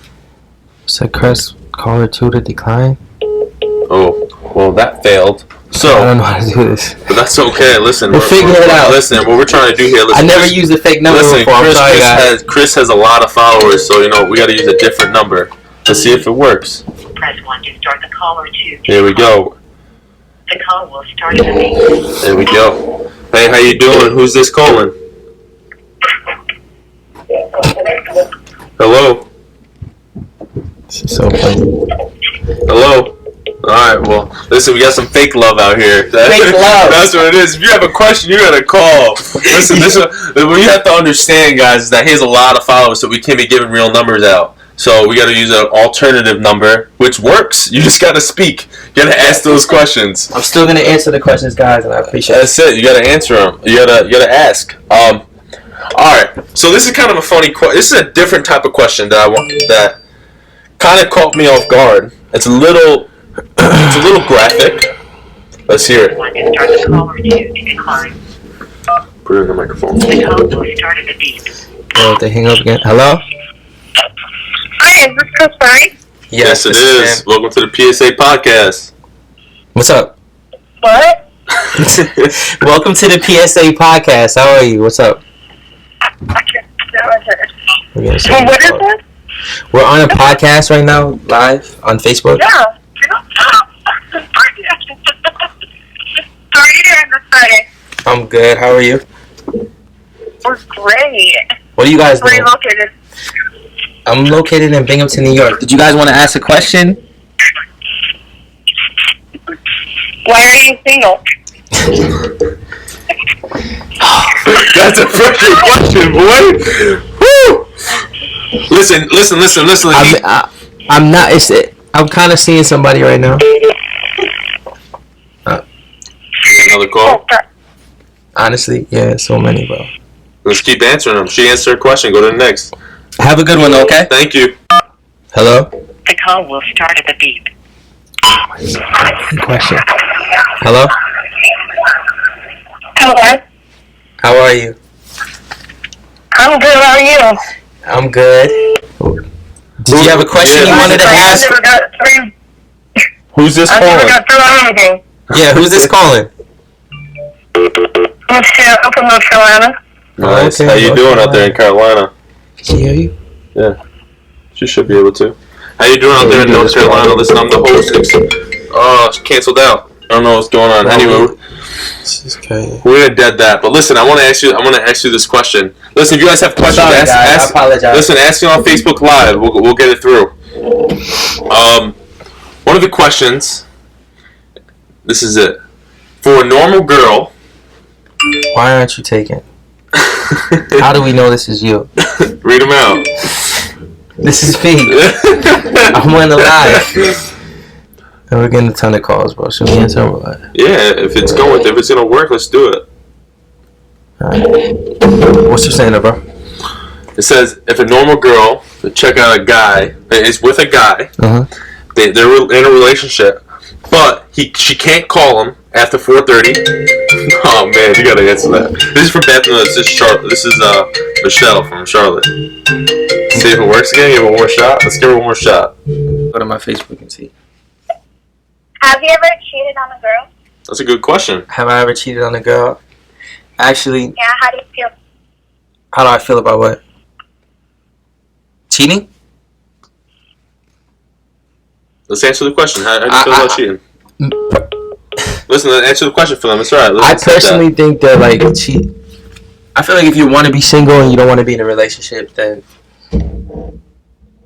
It said Chris, caller 2 to decline. Oh. Well, that failed. So I don't know how to do this. But that's okay. Listen, we'll figure it out. Listen, what we're trying to do here. Listen, I never used a fake number before. Chris has a lot of followers, so we got to use a different number. Let's see if it works. Press 1 to start the call or 2. Here we go. The call will start in a minute. There we go. Hey, how you doing? Who's this calling? Hello. So funny. Hello. Alright, well, listen, we got some fake love out here. Fake love. That's what it is. If you have a question, you gotta call. Listen, what you have to understand, guys, is that he has a lot of followers, so we can't be giving real numbers out. So we gotta use an alternative number, which works. You just gotta speak. You gotta ask those questions. I'm still gonna answer the questions, guys, and I appreciate it. That's it. You gotta answer them. You gotta ask. Alright, so this is kind of a funny question. This is a different type of question that kind of caught me off guard. It's a little graphic. Let's hear it. Put it in the microphone. The call will start at a beep. Oh, they hang up again. Hello? Hi, is this Chris Perry? Yes, it is. Sam. Welcome to the PSA podcast. What's up? What? Welcome to the PSA podcast. How are you? What's up? What is this? We're on a podcast right now, live on Facebook. Yeah. How are you doing this Friday? I'm good. How are you? We're great. What are you guys Where are doing? you located? I'm located in Binghamton, New York. Did you guys want to ask a question? Why are you single? That's a freaking question, boy. Woo! Listen. I'm not. I'm kind of seeing somebody right now. Another call. Honestly, yeah, so many, bro. Let's keep answering them. She answered her question. Go to the next. Have a good one, okay? Thank you. Hello? The call will start at the beep. Good question. Hello? Hello? How are you? I'm good, how are you? I'm good. Did you have a question you wanted to ask? Who's this I never calling? got through on anything. Yeah, who's this calling? I'm from North Carolina. Nice. Okay, How you North doing out there in Carolina? Can she hear you? Yeah. She should be able to. How you doing out there in North Carolina? Listen, I'm the host. It's canceled out. I don't know what's going on. Anyway, This is crazy. we're gonna dead that. But listen, I want to ask you this question. Listen, if you guys have questions, Sorry, guys, I apologize. Listen, ask it on Facebook Live. We'll get it through. One of the questions. This is it. For a normal girl. Why aren't you taking? How do we know this is you? Read them out. This is me. I'm on the live. And we're getting a ton of calls, bro. Should we answer them or what? Yeah, if it's gonna work, let's do it. Alright. What's you saying, bro? It says if a normal girl to check out a guy is with a guy, they're in a relationship, but she can't call him after 4:30. Oh man, you gotta answer that. This is from Beth. This is Charlotte. This is Michelle from Charlotte. See if it works again. Give it one more shot. Let's give her one more shot. Go to my Facebook and see. Have you ever cheated on a girl? That's a good question. Have I ever cheated on a girl? Actually, Yeah, how do you feel? how do I feel about what? Cheating? Let's answer the question. How do you feel about cheating? Listen, answer the question for them. It's alright. I personally think that like cheat. I feel like if you want to be single and you don't want to be in a relationship, then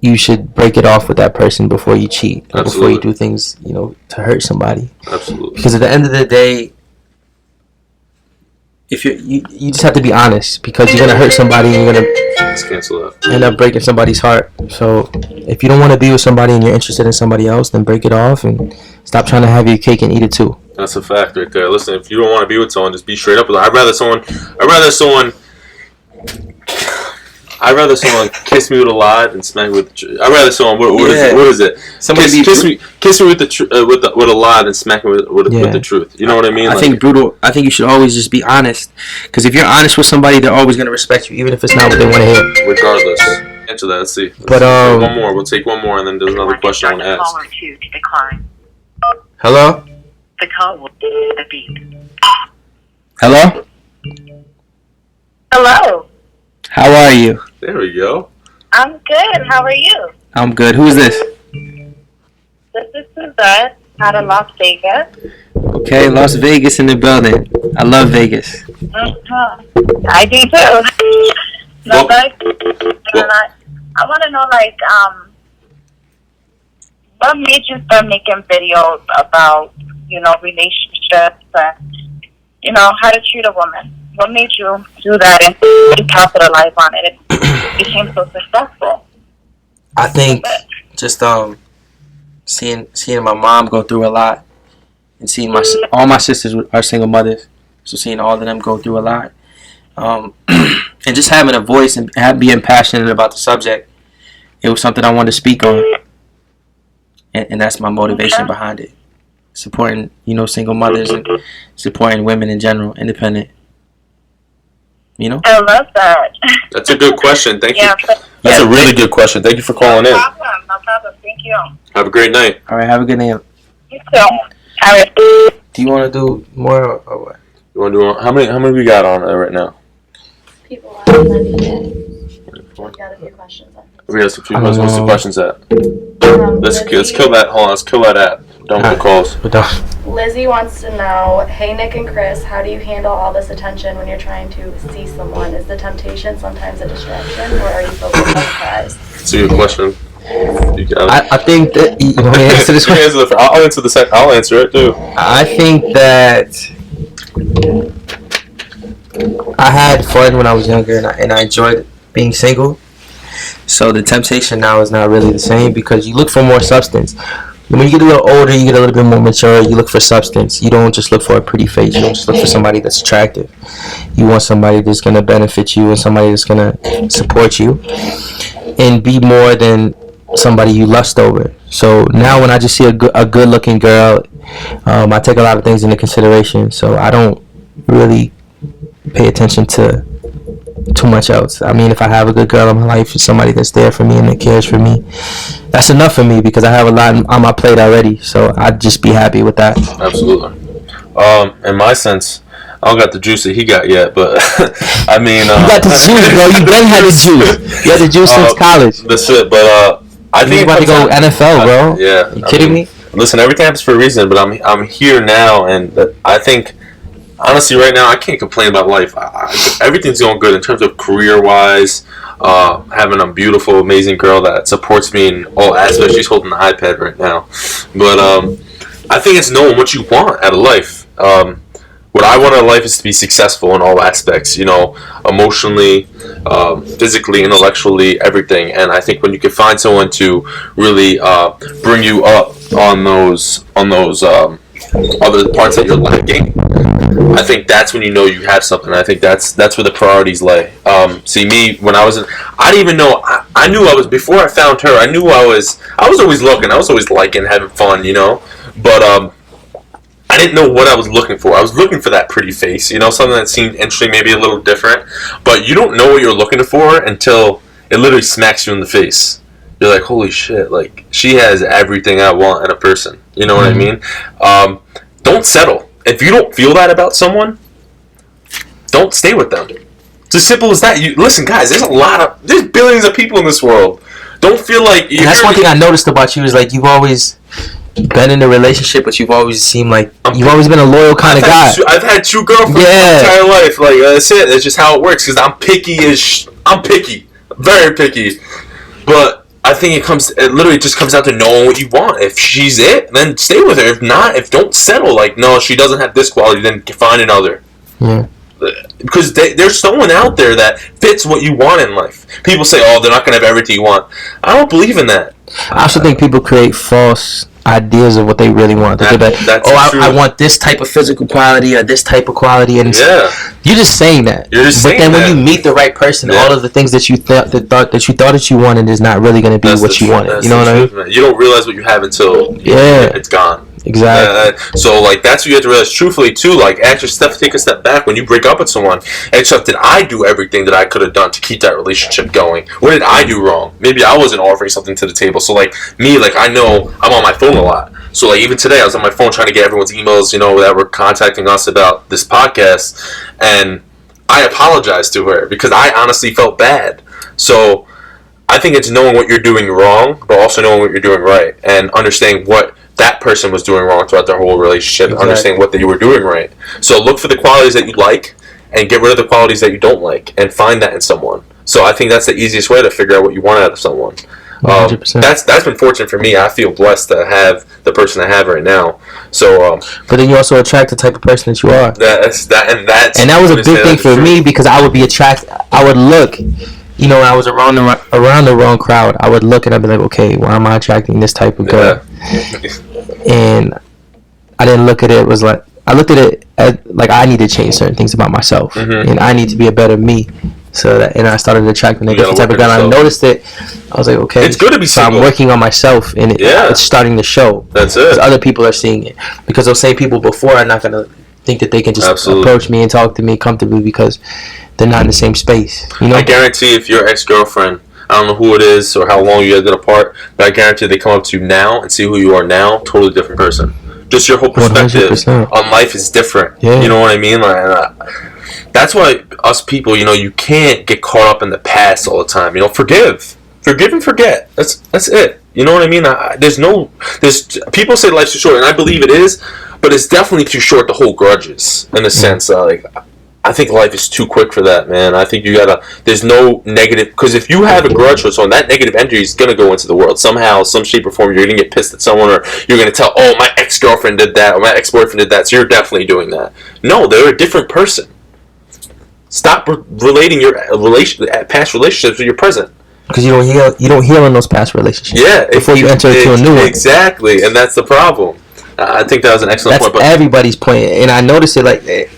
you should break it off with that person before you cheat or before you do things, to hurt somebody. Absolutely. Because at the end of the day, if you just have to be honest, because you're gonna hurt somebody and you're gonna Let's cancel that. end up breaking somebody's heart. So if you don't want to be with somebody and you're interested in somebody else, then break it off and stop trying to have your cake and eat it too. That's a fact right there. Listen, if you don't want to be with someone, just be straight up with them. I'd rather someone kiss me with a lie than smack me with the truth. I'd rather someone what is it? Kiss me with the with a lie than smack me with the truth. You know what I mean? I think you should always just be honest, because if you're honest with somebody, they're always gonna respect you, even if it's not what they want to hear. Regardless. Answer that. Let's see. But one more. We'll take one more, and then there's another question I want to ask. Hello. The call will be the beep. Hello. Hello. How are you? There we go. I'm good. How are you? I'm good. Who's this? This is Suzette out of Las Vegas. Okay, Las Vegas in the building. I love Vegas. I do too. No, guys. I want to know, what made you start making videos about, relationships and, how to treat a woman? What made you do that and capitalize on it? It became so successful. I think just seeing my mom go through a lot, and seeing all my sisters are single mothers, so seeing all of them go through a lot, and just having a voice and being passionate about the subject, it was something I wanted to speak on, and that's my motivation behind it. Supporting single mothers and supporting women in general, independent. I love that. That's a good question. Thank you. But That's a really good question. Thank you for calling in. no problem. Thank you. Have a great night. All right, have a good night. You too. All right. Do you want to do more or what? You want to do how many we got on right now? People are on we got a few questions. We have some few questions. What's the questions at? Let's kill that. Hold on. Let's kill that app. Don't put calls. Lizzie wants to know, hey Nick and Chris, how do you handle all this attention when you're trying to see someone? Is the temptation sometimes a distraction, or are you focused on the prize? That's a good question. You got it. I think that you want me to answer this question? I'll answer the second. I'll answer it too. I think that I had fun when I was younger, and I enjoyed being single. So the temptation now is not really the same, because you look for more substance. When you get a little older, you get a little bit more mature, you look for substance. You don't just look for a pretty face. You don't just look for somebody that's attractive. You want somebody that's going to benefit you and somebody that's going to support you and be more than somebody you lust over. So now when I just see a good-looking girl, I take a lot of things into consideration. So I don't really pay attention to too much else. I mean, if I have a good girl in my life, somebody that's there for me and that cares for me, that's enough for me, because I have a lot on my plate already. So I'd just be happy with that. Absolutely. In my sense, I don't got the juice that he got yet, but I mean, you got the juice, bro. You been had the juice. You had the juice since college. That's it. But I think you about to go NFL, bro. Yeah. You kidding me? Listen, everything happens for a reason, but I'm here now, and I think. Honestly, right now, I can't complain about life. Everything's going good in terms of career-wise, having a beautiful, amazing girl that supports me in all aspects. She's holding the iPad right now. But I think it's knowing what you want out of life. what I want in life is to be successful in all aspects, emotionally, physically, intellectually, everything. And I think when you can find someone to really bring you up on those other parts that you're lacking, I think that's when you have something. I think that's where the priorities lay. See, me, when I didn't even know, I knew I was, before I found her, I knew I was always looking, I was always liking, having fun, but I didn't know what I was looking for. I was looking for that pretty face, something that seemed interesting, maybe a little different, but you don't know what you're looking for until it literally smacks you in the face. You're like, holy shit, like, she has everything I want in a person. You know what I mean? Don't settle. If you don't feel that about someone, don't stay with them. It's as simple as that. Listen, guys, there's billions of people in this world. Don't feel like that's one thing I noticed about you is like you've always been in a relationship, but you've always seemed like you've always been a loyal kind of guy. I've had 2 girlfriends my entire life. Like, that's it. That's just how it works. Because I'm picky, very picky. But I think it literally just comes down to knowing what you want. If she's it, then stay with her. If not, don't settle. Like, no, she doesn't have this quality, then find another. Yeah. Because there's someone out there that fits what you want in life. People say, oh, they're not going to have everything you want. I don't believe in that. I also think people create false ideas of what they really want. They're like, I want this type of physical quality or this type of quality, and you're just saying that. But then when you meet the right person, all of the things that you thought that you wanted is not really going to be what you wanted. You know what I mean? You don't realize what you have until it's gone. Exactly. So, like, that's what you have to realize truthfully, too. Like, take a step back when you break up with someone. Except, did I do everything that I could have done to keep that relationship going? What did I do wrong? Maybe I wasn't offering something to the table. So, like, me, like, I know I'm on my phone a lot. So, like, even today, I was on my phone trying to get everyone's emails, that were contacting us about this podcast. And I apologized to her because I honestly felt bad. So, I think it's knowing what you're doing wrong, but also knowing what you're doing right. And understanding what that person was doing wrong throughout their whole relationship, understand what you were doing right. So look for the qualities that you like and get rid of the qualities that you don't like and find that in someone. So I think that's the easiest way to figure out what you want out of someone. 100%. That's been fortunate for me. I feel blessed to have the person I have right now. So, but then you also attract the type of person that you are. And that was a big thing for me because I would be attracted. I would look. When I was around the wrong crowd, I would look and I'd be like, okay, why am I attracting this type of girl? And I didn't look at it I looked at it as like I need to change certain things about myself, and I need to be a better me. And I started attracting a different type of guy. And I noticed it. I was like, okay, it's good to be single. I'm working on myself, and it's starting to show. That's it. Because other people are seeing it. Because those same people before are not gonna think that they can just approach me and talk to me comfortably because they're not in the same space. I guarantee if your ex-girlfriend, I don't know who it is or how long you guys been apart, but I guarantee they come up to you now and see who you are now, totally different person. Just your whole perspective 100%. On life is different. Yeah. You know what I mean? Like, that's why us people, you can't get caught up in the past all the time. Forgive and forget. That's it. You know what I mean? There's people say life's too short, and I believe it is, but it's definitely too short to hold grudges in a sense. I think life is too quick for that, man. I think there's no negative, because if you have a grudge with someone, that negative energy is going to go into the world. Somehow, some shape or form, you're going to get pissed at someone, or you're going to tell, oh, my ex-girlfriend did that, or my ex-boyfriend did that, so you're definitely doing that. No, they're a different person. Stop relating your past relationships with your present. Because you don't heal in those past relationships. Yeah. Before you enter into a new one. Exactly, and that's the problem. I think that was an excellent point. That's everybody's point, and I noticed it. Like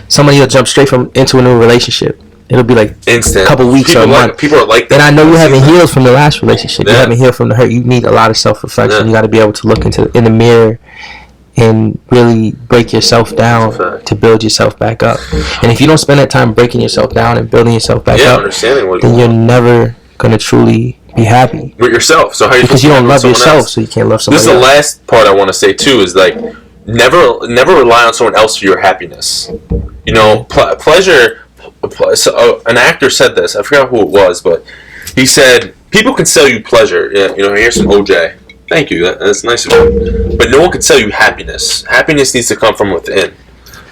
somebody will jump straight into a new relationship. It'll be like instant, a couple weeks or a month. People are like that. And I know you haven't healed from the last relationship. You haven't healed from the hurt. You need a lot of self-reflection. You got to be able to look in the mirror and really break yourself down to build yourself back up. And if you don't spend that time breaking yourself down and building yourself back up, then you're never gonna truly be happy with yourself. So because you don't love yourself, so you can't love somebody else. This is the last part I want to say too. Is like never rely on someone else for your happiness. Pleasure. So, an actor said this. I forgot who it was, but he said people can sell you pleasure. Yeah, here's some OJ. Thank you. That's nice of you. But no one can sell you happiness. Happiness needs to come from within.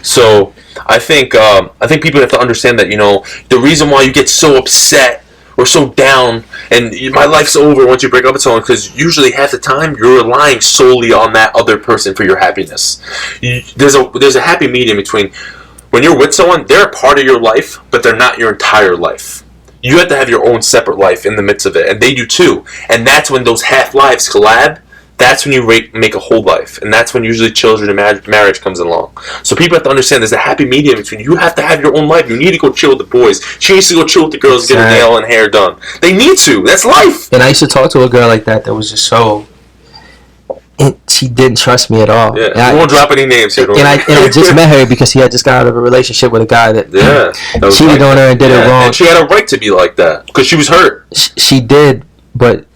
So I think people have to understand that the reason why you get so upset or so down, and my life's over once you break up with someone, because usually half the time you're relying solely on that other person for your happiness. There's a happy medium between when you're with someone, they're a part of your life, but they're not your entire life. You have to have your own separate life in the midst of it, and they do too. And that's when those half lives collab. That's when you make a whole life, and that's when usually children and marriage comes along. So people have to understand there's a happy medium between you have to have your own life. You need to go chill with the boys. She needs to go chill with the girls, get her nail and hair done. They need to. That's life. And I used to talk to a girl like that was just so... And she didn't trust me at all. Yeah, I won't drop any names here. And I just met her because he had just got out of a relationship with a guy that cheated on her and did it wrong. And she had a right to be like that because she was hurt. She did, but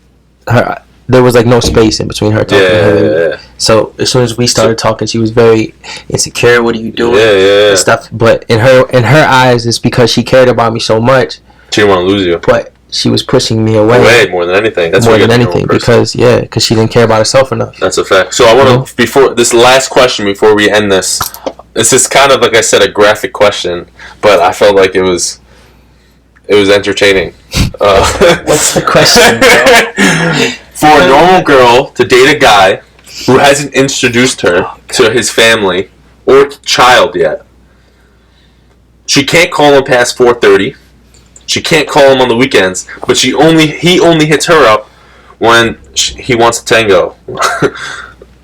there was like no space in between her talking to her. Yeah. So as soon as we started talking, she was very insecure. What are you doing? And stuff. But in her eyes, it's because she cared about me so much. She didn't want to lose you. But she was pushing me away. More than anything. That's more than anything, because she didn't care about herself enough. That's a fact. So I want to before this last question before we end this. This is kind of like I said, a graphic question, but I felt like it was entertaining. What's the question, bro? For a normal girl to date a guy who hasn't introduced her to his family or child yet, she can't call him past 4:30. She can't call him on the weekends, but he only hits her up when he wants a tango.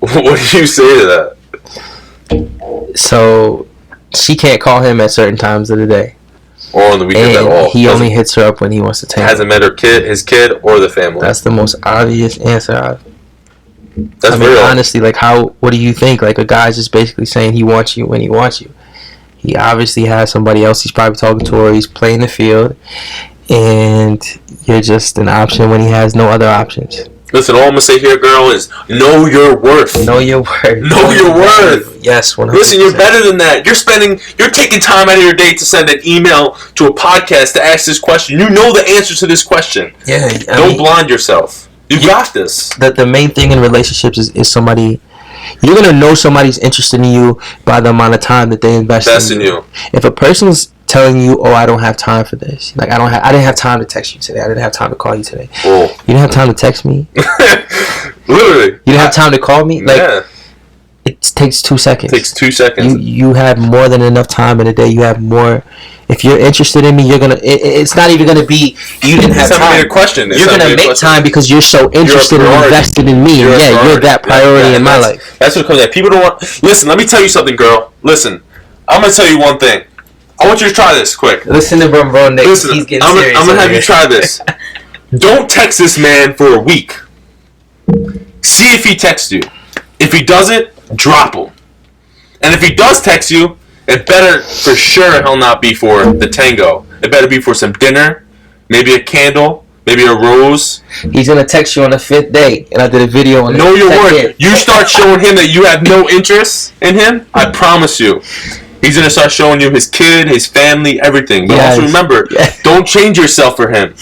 What do you say to that? So she can't call him at certain times of the day. Or on the weekends at all. He only hits her up when he wants to tango. Hasn't met his kid, or the family. That's the most obvious answer. That's real. Honestly, like, what do you think? Like, a guy's just basically saying he wants you when he wants you. He obviously has somebody else he's probably talking to, or he's playing the field, and you're just an option when he has no other options. Listen, all I'm gonna say here, girl, is know your worth. Know your worth. Know your worth. Yes, 100%. Listen, you're better than that. You're taking time out of your day to send an email to a podcast to ask this question. You know the answer to this question. Yeah. Don't blind yourself. You got this. The main thing in relationships is somebody. You're gonna know somebody's interested in you by the amount of time that they invest in you. If a person's telling you, "Oh, I don't have time for this," like I didn't have time to text you today. I didn't have time to call you today. Whoa. You didn't have time to text me. Literally. You didn't have time to call me. Like, yeah. It takes 2 seconds. It takes 2 seconds. You have more than enough time in a day. You have more. If you're interested in me, you're gonna. It's not even gonna be. You didn't have time. A question. You're gonna make time because you're so interested and invested in me. You're that priority in my life. That's what comes at. People don't want. Listen, let me tell you something, girl. Listen, I'm gonna tell you one thing. I want you to try this quick. Listen to bro Nick. Listen, he's getting serious. I'm gonna have you try this. Don't text this man for a week. See if he texts you. If he doesn't, drop him. And if he does text you, it better for sure he'll not be for the tango. It better be for some dinner, maybe a candle, maybe a rose. He's gonna text you on the 5th day, and I did a video on. Know your worth. You start showing him that you have no interest in him. I promise you, he's gonna start showing you his kid, his family, everything. But also remember, don't change yourself for him.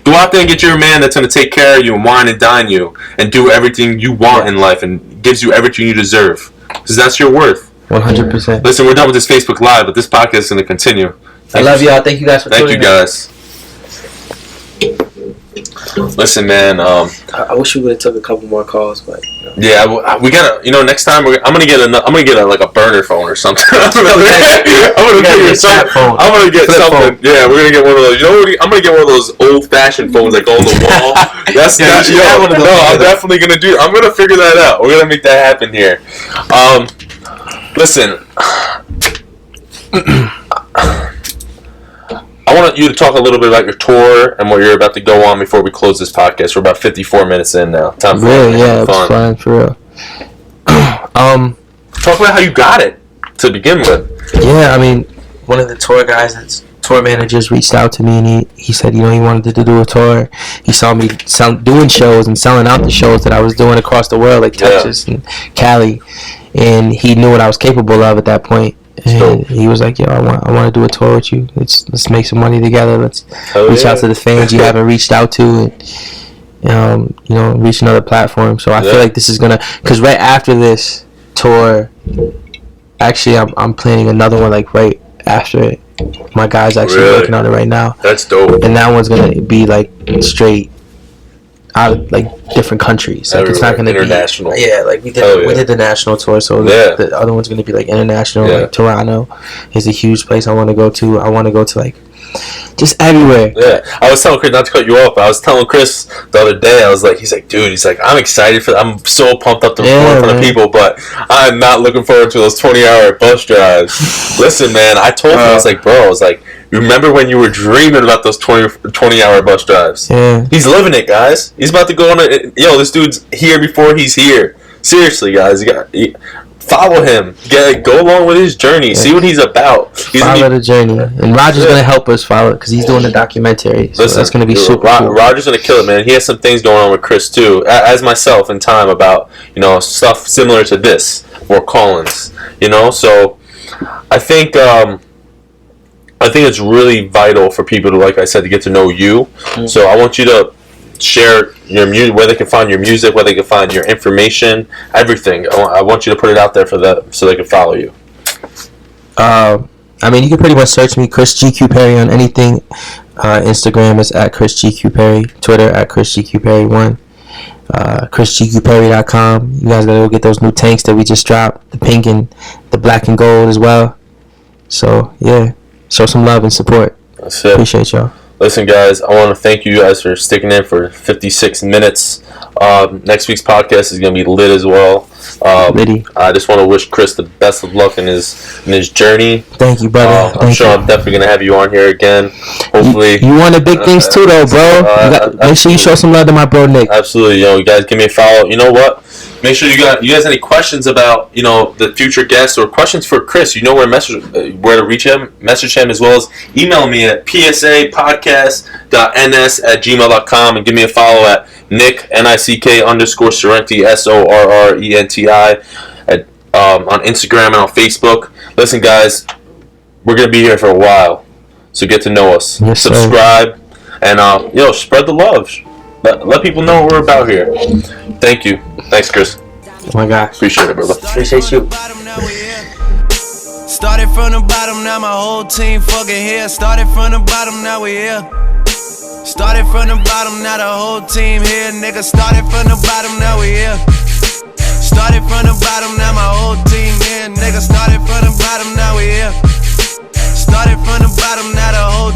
Go out there and get your man that's gonna take care of you and wine and dine you and do everything you want in life and gives you everything you deserve. Because that's your worth. 100%. Listen, we're done with this Facebook Live, but this podcast is going to continue. I love y'all. Thank you guys for tuning in. Thank you guys. Listen, man. I wish we would have took a couple more calls, but yeah, we gotta. Next time I'm gonna get like a burner phone or something. I'm gonna get something. Yeah, we're gonna get one of those. I'm gonna get one of those old-fashioned phones that go on the wall. I'm definitely gonna do. I'm gonna figure that out. We're gonna make that happen here. Listen. I want you to talk a little bit about your tour and what you're about to go on before we close this podcast. We're about 54 minutes in now. Time for it's fun for real. Talk about how you got it to begin with. Yeah, I mean, one of the tour managers reached out to me and he said, he wanted to do a tour. He saw me doing shows and selling out the shows that I was doing across the world, like Texas and Cali, and he knew what I was capable of at that point. And he was like, "Yo, I want to do a tour with you. Let's make some money together. Let's reach out to the fans you haven't reached out to, and reach another platform." So I feel like this is gonna, because right after this tour, actually I'm planning another one like right after it. My guy's actually Really? working on it right now. That's dope. And that one's gonna be like straight out of like different countries. Like it's not gonna international. be international. Yeah, like we did the national tour, so the other one's gonna be like international. Yeah. Like Toronto is a huge place I want to go to. I want to go to like just everywhere. Yeah, I was telling Chris, not to cut you off, but I was telling Chris the other day, he's like, dude, I'm excited I'm so pumped up to record in front of people, but I'm not looking forward to those 20-hour bus drives. Listen, man, I told him, I was like, remember when you were dreaming about those 20-hour bus drives? Yeah. He's living it, guys. He's about to go on this dude's here before he's here. Seriously, guys, follow him. Go along with his journey. See what he's about. Follow the journey. And Roger's going to help us follow it because he's doing the documentary. So that's going to be super cool. Roger's going to kill it, man. He has some things going on with Chris, too, as myself in time about, stuff similar to this or Collins, So I think it's really vital for people to, like I said, to get to know you. Mm-hmm. So I want you to share your music, where they can find your music, where they can find your information, everything. I want you to put it out there for them so they can follow you. I mean, you can pretty much search me, Chris GQ Perry, on anything. Instagram is at Chris GQ Perry. Twitter at Chris GQ Perry 1. ChrisGQPerry.com. You guys gotta go get those new tanks that we just dropped, the pink and the black and gold as well. So yeah, show some love and support. That's it. Appreciate y'all. Listen, guys, I want to thank you guys for sticking in for 56 minutes. Next week's podcast is going to be lit as well. Liddy. I just want to wish Chris the best of luck in his journey. Thank you, brother. I'm I'm definitely going to have you on here again. Hopefully. You want the big things too, though, bro. Make sure you show some love to my bro, Nick. Absolutely. You guys give me a follow. You know what? Make sure you guys any questions about the future guests or questions for Chris. You know where to reach him, message him, as well as email me at psapodcast.ns@gmail.com and give me a follow at Nick NICK_Sorrenti SORRENTI on Instagram and on Facebook. Listen, guys, we're gonna be here for a while, so get to know us. Yes, subscribe, and spread the love. Let people know what we're about here. Thank you. Thanks, Chris. Oh my God. Appreciate it, brother. Appreciate you. Started from the bottom, now my whole team fucking here. Started from the bottom, now we here. Started from the bottom, now the whole team here. Nigga, started from the bottom, now we here. Started from the bottom, now my whole team here. Nigga, started from the bottom, now we here.